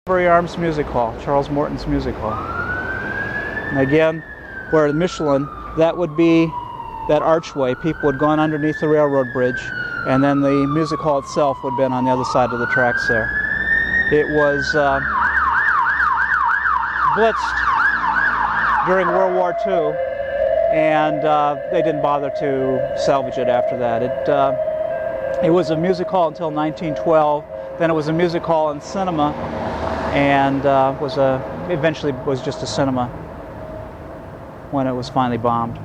Library Arms Music Hall, Charles Morton's Music Hall. And again, where Michelin, that would be that archway. People would go on underneath the railroad bridge, and then the music hall itself would have been on the other side of the tracks there. It was blitzed during World War II, and they didn't bother to salvage it after that. It was a music hall until 1912. Then it was a music hall and cinema, and eventually was just a cinema when it was finally bombed.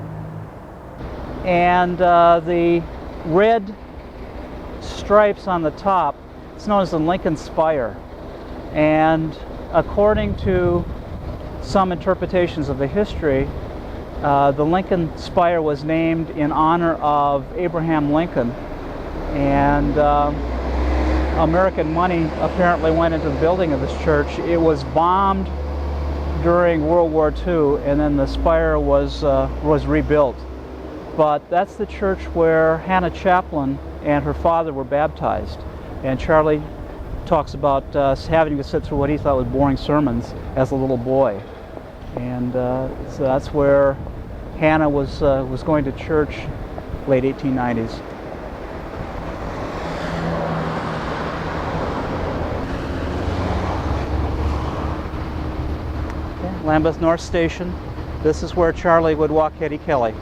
And the red stripes on the top, it's known as the Lincoln Spire. And according to some interpretations of the history, the Lincoln Spire was named in honor of Abraham Lincoln. And American money apparently went into the building of this church. It was bombed during World War II, and then the spire was rebuilt. But that's the church where Hannah Chaplin and her father were baptized. And Charlie talks about having to sit through what he thought was boring sermons as a little boy. And so that's where Hannah was going to church, late 1890s. Lambeth North Station. This is where Charlie would walk Hetty Kelly.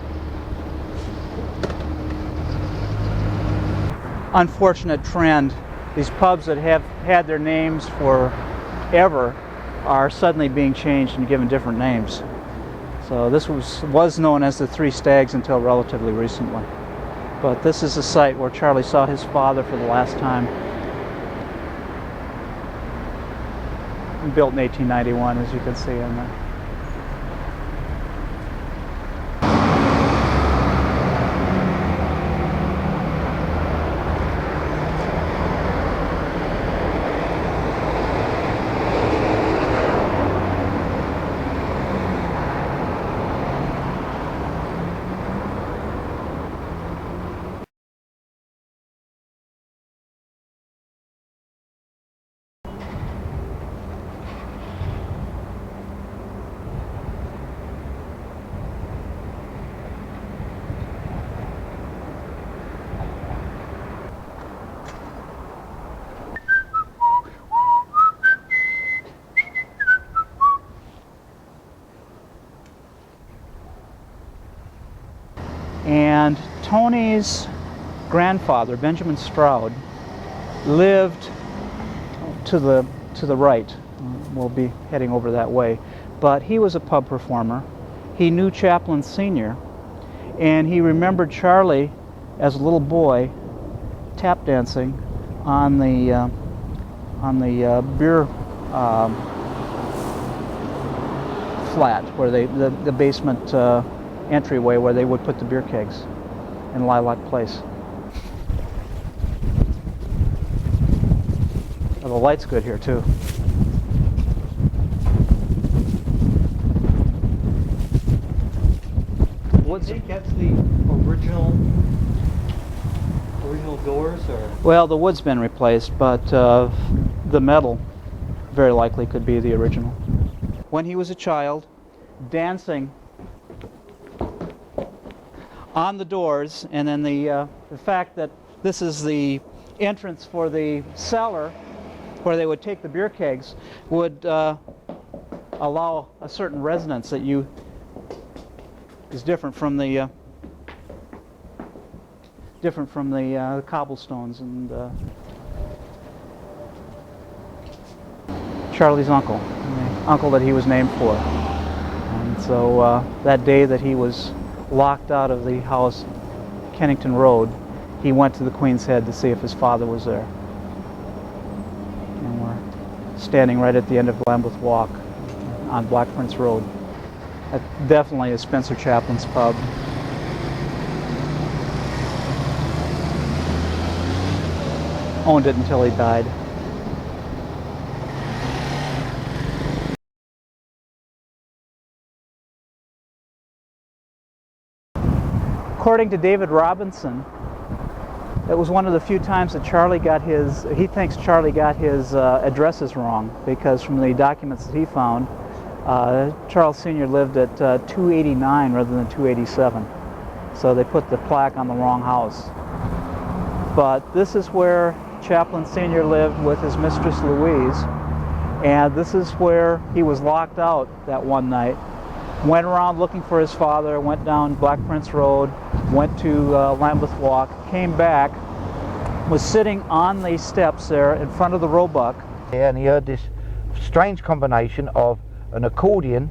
Unfortunate trend. These pubs that have had their names forever are suddenly being changed and given different names. So this was known as the Three Stags until relatively recently. But this is the site where Charlie saw his father for the last time. Built in 1891, as you can see in there. And Tony's grandfather, Benjamin Stroud, lived to the right. We'll be heading over that way. But he was a pub performer. He knew Chaplin Sr., and he remembered Charlie as a little boy tap dancing on the beer flat, where the basement entryway where they would put the beer kegs in Lilac Place. Oh, the light's good here too. Did they get the original doors, or? Well, the wood's been replaced, but the metal very likely could be the original. When he was a child, dancing on the doors, and then the fact that this is the entrance for the cellar where they would take the beer kegs would allow a certain resonance that is different from the cobblestones. And Charlie's uncle, the uncle that he was named for. And so that day that he was locked out of the house, Kennington Road, he went to the Queen's Head to see if his father was there. And we're standing right at the end of Lambeth Walk on Black Prince Road. That definitely is Spencer Chaplin's pub. Owned it until he died. According to David Robinson, It was one of the few times that he thinks Charlie got his addresses wrong, because from the documents that he found, Charles Sr. lived at 289 rather than 287. So they put the plaque on the wrong house. But this is where Chaplin Sr. lived with his mistress Louise, and this is where he was locked out that one night. Went around looking for his father, went down Black Prince Road, went to Lambeth Walk, came back, was sitting on the steps there in front of the Roebuck. Yeah, and he heard this strange combination of an accordion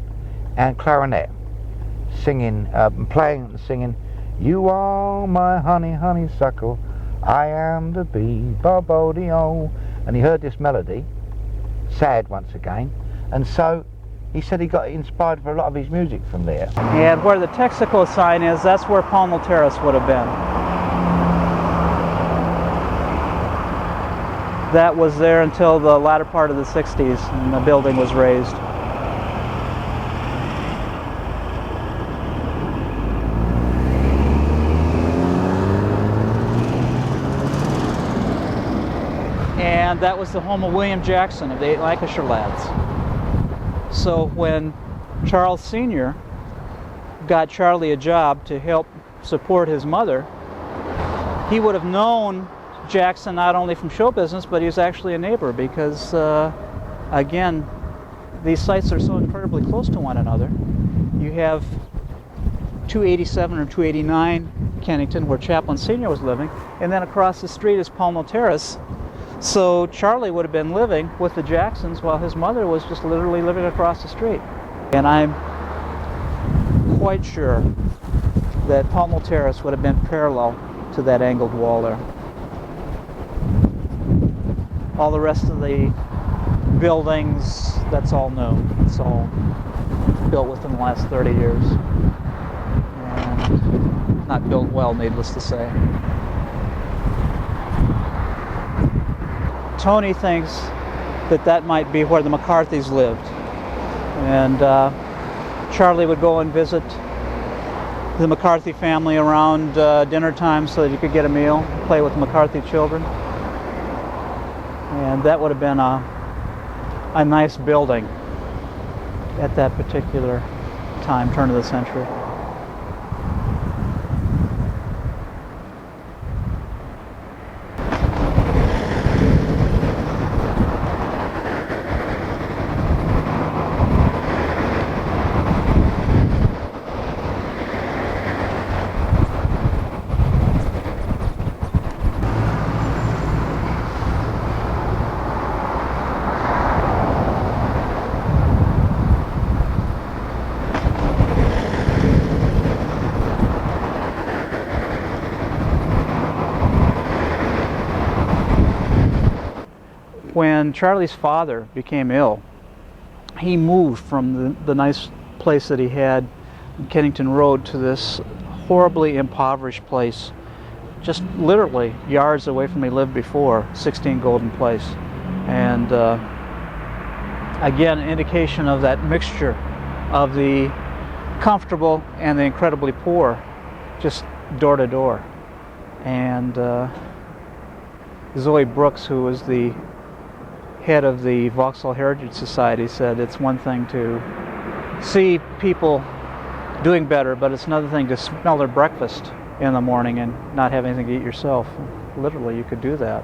and clarinet singing, playing and singing, "You are my honey, honeysuckle, I am the bee, bo-bo-de-o." And he heard this melody, sad once again, and so he said he got inspired for a lot of his music from there. And where the Texaco sign is, that's where Pownell Terrace would have been. That was there until the latter part of the 60s, and the building was raised. And that was the home of William Jackson of the 8 Lancashire Lads. So when Charles Sr. got Charlie a job to help support his mother, he would have known Jackson not only from show business, but he was actually a neighbor, because again, these sites are so incredibly close to one another. You have 287 or 289 Kennington, where Chaplin Sr. was living, and then across the street is Pownell Terrace. So Charlie would have been living with the Jacksons while his mother was just literally living across the street. And I'm quite sure that Pownell Terrace would have been parallel to that angled wall there. All the rest of the buildings, that's all new. It's all built within the last 30 years. And not built well, needless to say. Tony thinks that that might be where the McCarthys lived. And Charlie would go and visit the McCarthy family around dinner time so that he could get a meal, play with the McCarthy children. And that would have been a nice building at that particular time, turn of the century. When Charlie's father became ill, he moved from the nice place that he had in Kennington Road to this horribly impoverished place, just literally yards away from where he lived before, 16 Golden Place. And again, an indication of that mixture of the comfortable and the incredibly poor, just door to door. And Zoe Brooks, who was the head of the Vauxhall Heritage Society, said it's one thing to see people doing better, but it's another thing to smell their breakfast in the morning and not have anything to eat yourself. Literally, you could do that.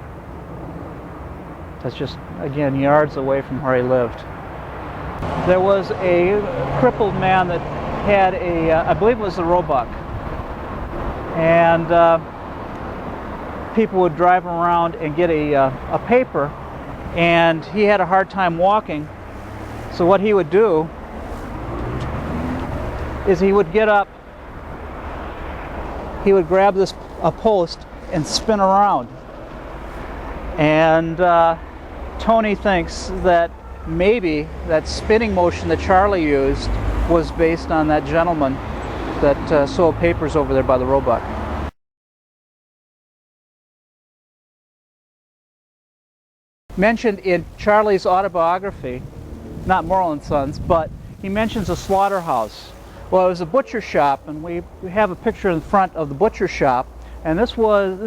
That's just, again, yards away from where he lived. There was a crippled man that had I believe it was the Roebuck, and people would drive around and get a paper, and he had a hard time walking. So what he would do is he would get up, he would grab a post and spin around. And Tony thinks that maybe that spinning motion that Charlie used was based on that gentleman that sold papers over there by the Roebuck. Mentioned in Charlie's autobiography, not Morrill and Sons, but he mentions a slaughterhouse. Well, it was a butcher shop, and we have a picture in front of the butcher shop, and this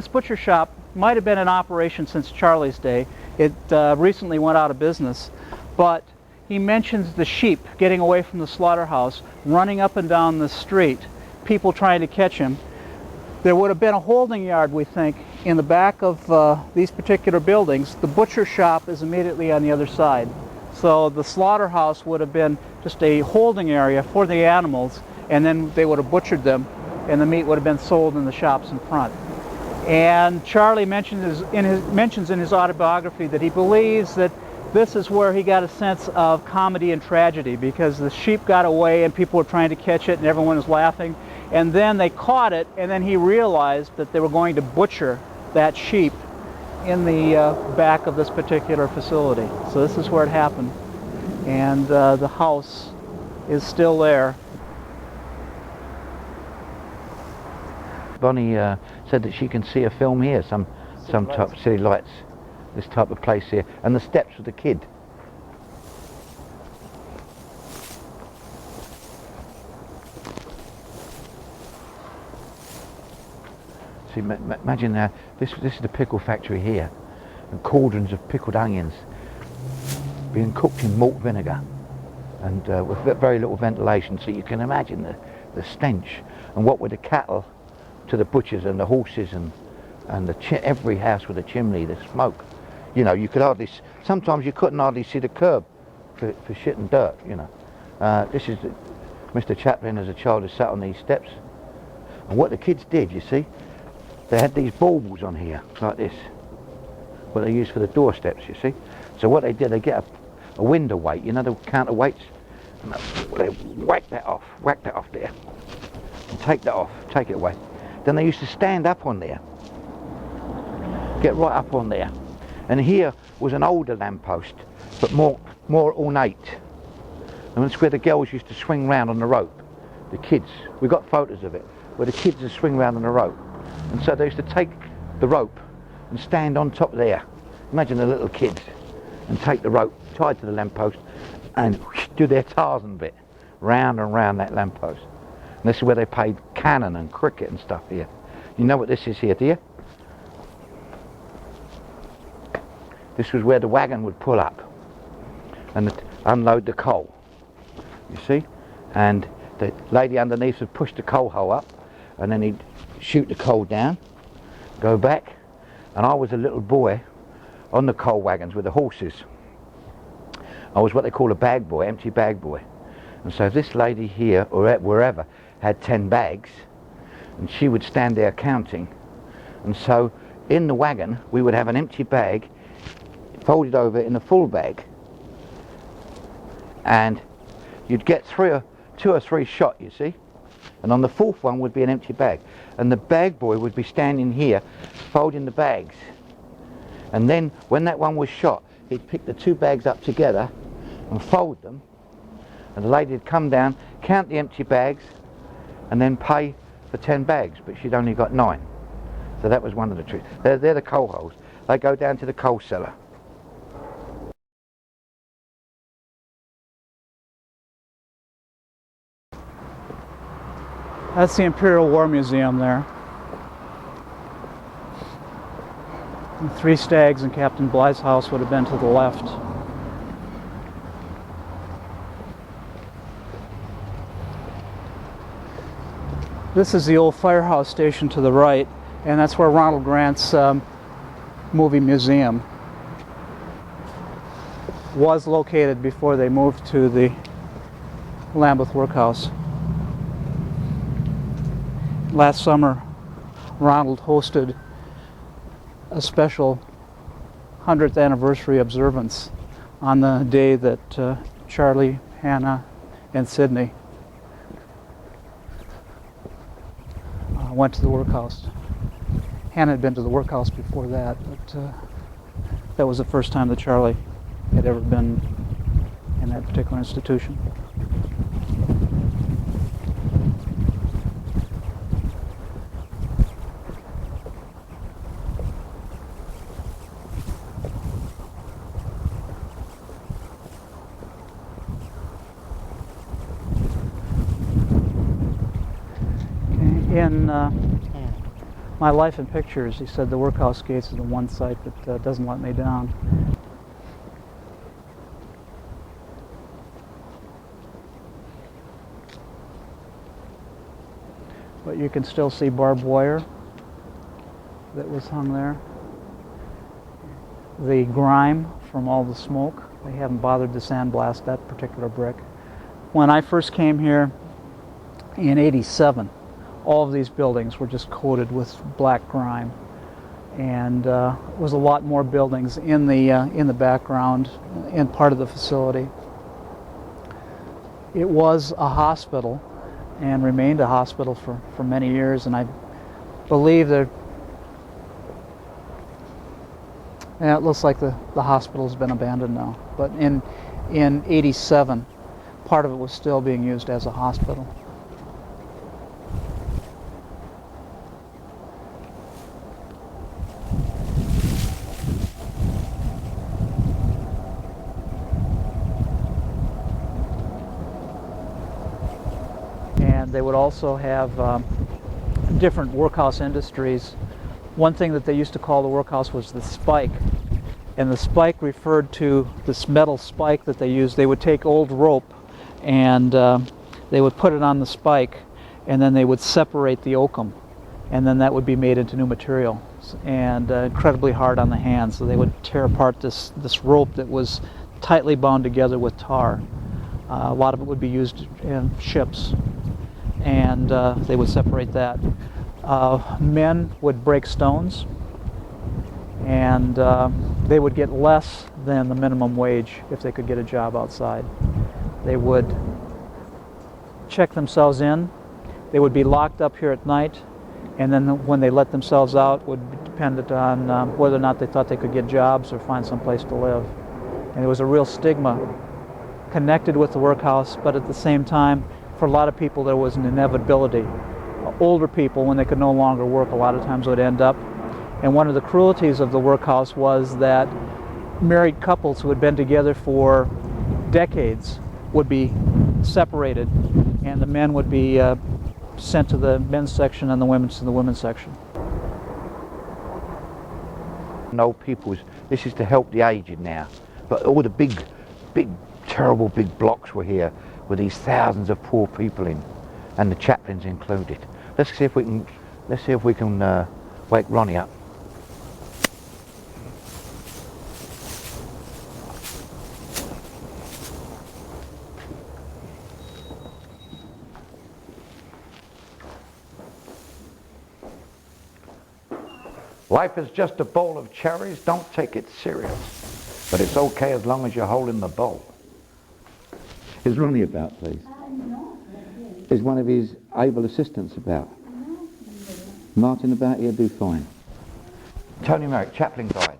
butcher shop might have been in operation since Charlie's day. It recently went out of business, but he mentions the sheep getting away from the slaughterhouse, running up and down the street, people trying to catch him. There would have been a holding yard, we think, in the back of these particular buildings. The butcher shop is immediately on the other side. So the slaughterhouse would have been just a holding area for the animals, and then they would have butchered them, and the meat would have been sold in the shops in front. And Charlie mentions in his autobiography that he believes that this is where he got a sense of comedy and tragedy, because the sheep got away and people were trying to catch it and everyone was laughing. And then they caught it, and then he realized that they were going to butcher that sheep in the back of this particular facility. So this is where it happened. And the house is still there. Bonnie said that she can see a film here, some type of city lights, this type of place here, and the steps with the kid. See, imagine this is the pickle factory here, and cauldrons of pickled onions being cooked in malt vinegar, and with very little ventilation, so you can imagine the stench. And what with the cattle to the butchers and the horses and every house with a chimney, the smoke. You know, you could hardly, sometimes you couldn't hardly see the curb for shit and dirt, you know. This is Mr. Chaplin as a child who sat on these steps. And what the kids did, you see, they had these baubles on here, like this, what they used for the doorsteps, you see. So what they did, they get a window weight, you know, the counterweights, and they whack that off there, and take that off, take it away. Then they used to stand up on there, get right up on there. And here was an older lamppost, but more ornate. And that's where the girls used to swing round on the rope. The kids, we got photos of it, where the kids would swing round on the rope. And so they used to take the rope and stand on top there. Imagine the little kids, and take the rope tied to the lamppost and do their Tarzan bit, round and round that lamppost. And this is where they played cannon and cricket and stuff here. You know what this is here, do you? This was where the wagon would pull up and unload the coal, you see? And the lady underneath would push the coal hole up, and then he'd shoot the coal down, go back, and I was a little boy on the coal wagons with the horses. I was what they call a bag boy, empty bag boy. And so this lady here, or wherever, had 10 bags, and she would stand there counting. And so in the wagon, we would have an empty bag folded over in a full bag, and you'd get two or three shot, you see, and on the fourth one would be an empty bag, and the bag boy would be standing here folding the bags, and then when that one was shot, he'd pick the two bags up together and fold them, and the lady would come down, count the empty bags, and then pay for 10 bags, but she'd only got 9. So that was one of the tricks. They're the coal holes. They go down to the coal cellar. That's the Imperial War Museum there. The Three Stags and Captain Blythe's house would have been to the left. This is the old firehouse station to the right, and that's where Ronald Grant's movie museum was located before they moved to the Lambeth workhouse. Last summer, Ronald hosted a special 100th anniversary observance on the day that Charlie, Hannah, and Sidney went to the workhouse. Hannah had been to the workhouse before that, but that was the first time that Charlie had ever been in that particular institution. In My life in pictures, he said the workhouse gates is the one site that doesn't let me down. But you can still see barbed wire that was hung there. The grime from all the smoke. They haven't bothered to sandblast that particular brick. When I first came here in '87, all of these buildings were just coated with black grime, and there was a lot more buildings in the background in part of the facility. It was a hospital and remained a hospital for many years, and I believe that it looks like the hospital's been abandoned now, but in '87 part of it was still being used as a hospital. And they would also have different workhouse industries. One thing that they used to call the workhouse was the spike, and the spike referred to this metal spike that they used. They would take old rope and they would put it on the spike, and then they would separate the oakum, and then that would be made into new material, and incredibly hard on the hands. So they would tear apart this rope that was tightly bound together with tar. A lot of it would be used in ships, and they would separate that. Men would break stones, and they would get less than the minimum wage if they could get a job outside. They would check themselves in. They would be locked up here at night, and then when they let themselves out would be dependent on whether or not they thought they could get jobs or find some place to live. And there was a real stigma connected with the workhouse, but at the same time, for a lot of people there was an inevitability. Older people, when they could no longer work, a lot of times would end up. And one of the cruelties of the workhouse was that married couples who had been together for decades would be separated, and the men would be sent to the men's section and the women's to the women's section. No people, this is to help the aged now, but all the big, terrible big blocks were here with these thousands of poor people in, and the chaplains included. Let's see if we can wake Ronnie up. Life is just a bowl of cherries. Don't take it serious, but it's okay as long as you're holding the bowl. Is Ronnie about, please? No. Is one of his able assistants about? No. Martin about? He'll do fine. Tony Merrick, Chaplin guide.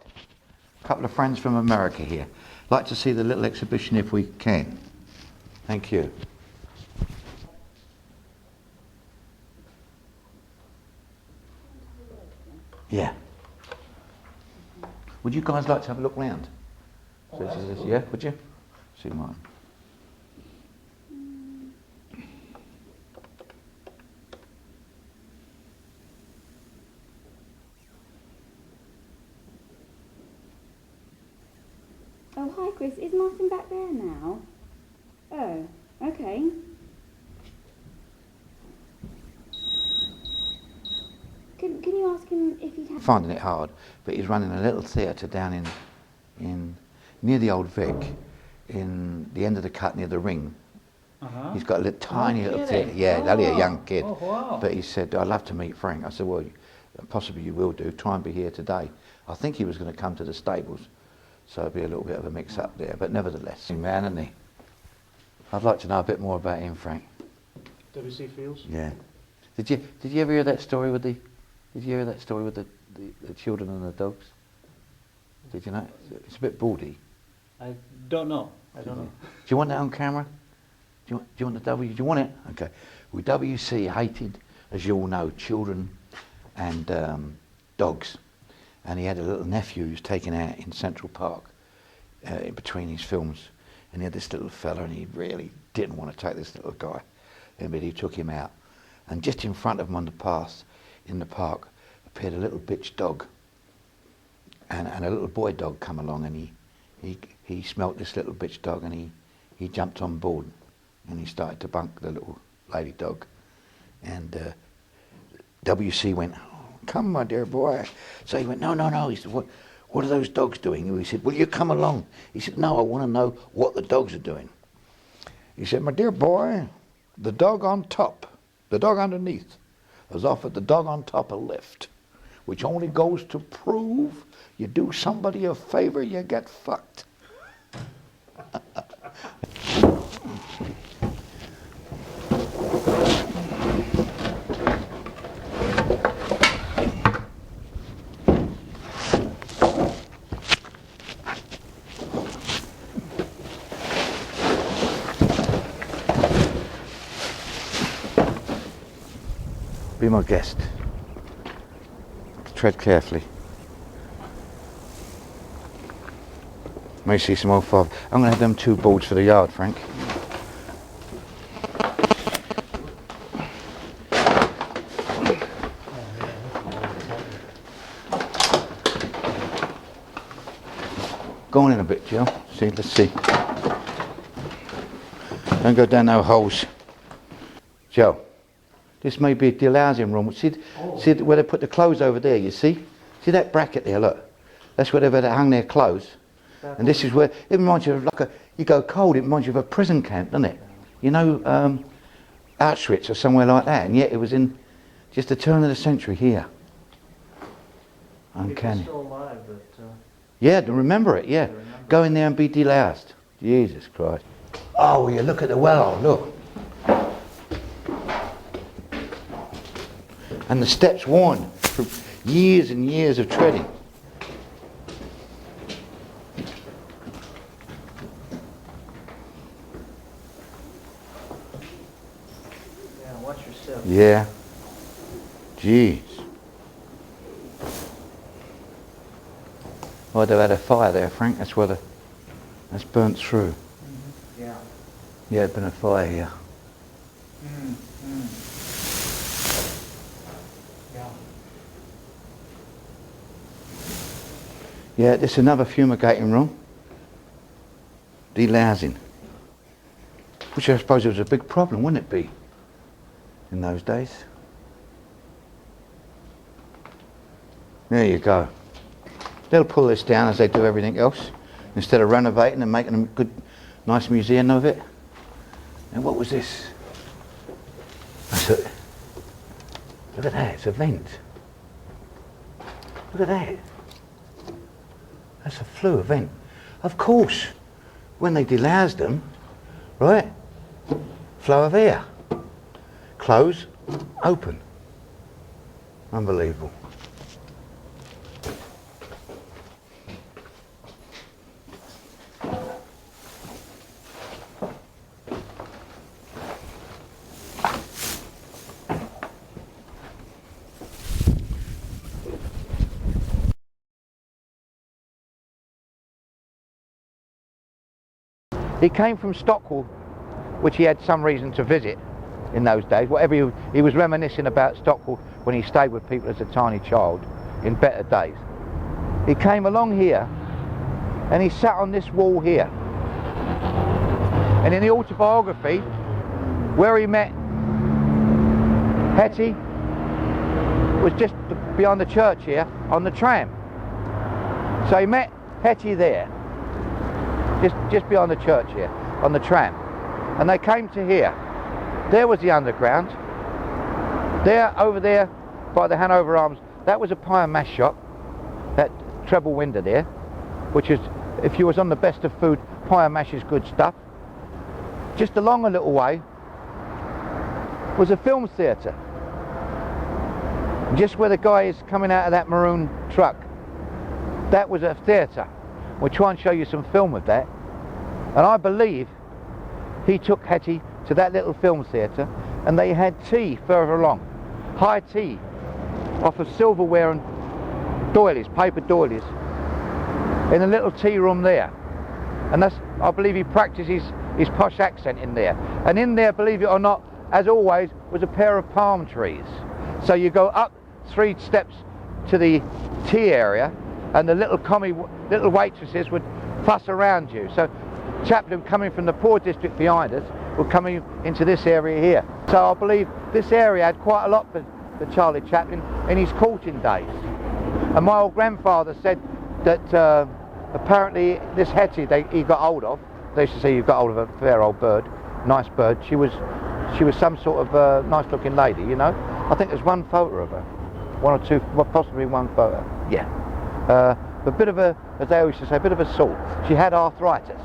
A couple of friends from America here. Like to see the little exhibition if we can. Thank you. Yeah. Would you guys like to have a look round? So this is, yeah, would you? See mine. Oh, hi Chris. Is Martin back there now? Oh, okay. Can you ask him if he'd have... Finding it hard, but he's running a little theatre down in near the old Vic, in the end of the cut near the ring. He's got a little tiny little theatre. Yeah, only a young kid. Oh, wow. But he said, I'd love to meet Frank. I said, well, possibly you will do. Try and be here today. I think he was going to come to the stables, so it'd be a little bit of a mix-up there. But nevertheless, man, isn't he? I'd like to know a bit more about him, Frank. W.C. Fields? Yeah. Did you ever hear that story with the? Did you hear that story with the children and the dogs? Did you know? It's a bit bawdy. I don't know. I don't know. Do you want that on camera? Do you want the W? Do you want it? Okay. Well, WC hated, as you all know, children and dogs, and he had a little nephew who was taken out in Central Park in between his films, and he had this little fella, and he really didn't want to take this little guy, but he took him out, and just in front of him on the path in the park, a appeared a little bitch dog, and a little boy dog come along, and he smelt this little bitch dog, and he jumped on board, and he started to bunk the little lady dog, and WC went, "Come, my dear boy." So he went, no. He said, what are those dogs doing? He said, "Will you come along?" He said, "No, I want to know what the dogs are doing." He said, "My dear boy, the dog on top, the dog underneath, has offered the dog on top a lift, which only goes to prove you do somebody a favor, you get fucked." Be my guest. Tread carefully. May see some old fog. I'm going to have them 2 boards for the yard, Frank. Go on in a bit, Joe. See, let's see. Don't go down no holes. Joe. This may be a delousing room. See where they put the clothes over there, you see? See that bracket there, look? That's where they've hung their clothes. And this is where, it reminds you of like you go cold, it reminds you of a prison camp, doesn't it? You know, Auschwitz or somewhere like that, and yet it was in just the turn of the century here. Uncanny. Still alive, but, yeah, to remember it, yeah. Go in there and be deloused. Jesus Christ. Oh, will you look at the well, look. And the steps worn from years and years of treading. yeah, watch your step. Yeah. Jeez. Well, they've had a fire there, Frank. That's where that's burnt through. Mm-hmm. Yeah. Yeah, there's been a fire here. Yeah, this is another fumigating room. Delousing. Which I suppose was a big problem, wouldn't it be? In those days. There you go. They'll pull this down as they do everything else, instead of renovating and making a good, nice museum of it. And what was this? Look at that, it's a vent. Look at that. That's a flue vent. Of course, when they deloused them, right, flow of air. Close, open. Unbelievable. He came from Stockwell, which he had some reason to visit in those days. Whatever he was reminiscing about Stockwell when he stayed with people as a tiny child in better days. He came along here and he sat on this wall here. And in the autobiography, where he met Hetty was just beyond the church here on the tram. So he met Hetty there. Just beyond the church here, on the tram. And they came to here. There was the underground. There, over there, by the Hanover Arms, that was a pie and mash shop. That treble window there, which is, if you was on the best of food, pie and mash is good stuff. Just along a little way was a film theatre. Just where the guy is coming out of that maroon truck, that was a theatre. We'll try and show you some film of that. And I believe he took Hetty to that little film theatre and they had tea further along. High tea off of silverware and doilies, paper doilies, in a little tea room there. And that's, I believe he practiced his posh accent in there. And in there, believe it or not, as always, was a pair of palm trees. So you go up 3 steps to the tea area, and the little waitresses would fuss around you. So Chaplin, coming from the poor district behind us, were coming into this area here. So I believe this area had quite a lot for Charlie Chaplin in his courting days. And my old grandfather said that apparently this Hetty he got hold of, they used to say you got hold of a fair old bird, nice bird. She was some sort of nice looking lady, you know. I think there's one photo of her, one or two, well, possibly one photo. Yeah. A bit of a, as they always used to say, a bit of a salt. She had arthritis.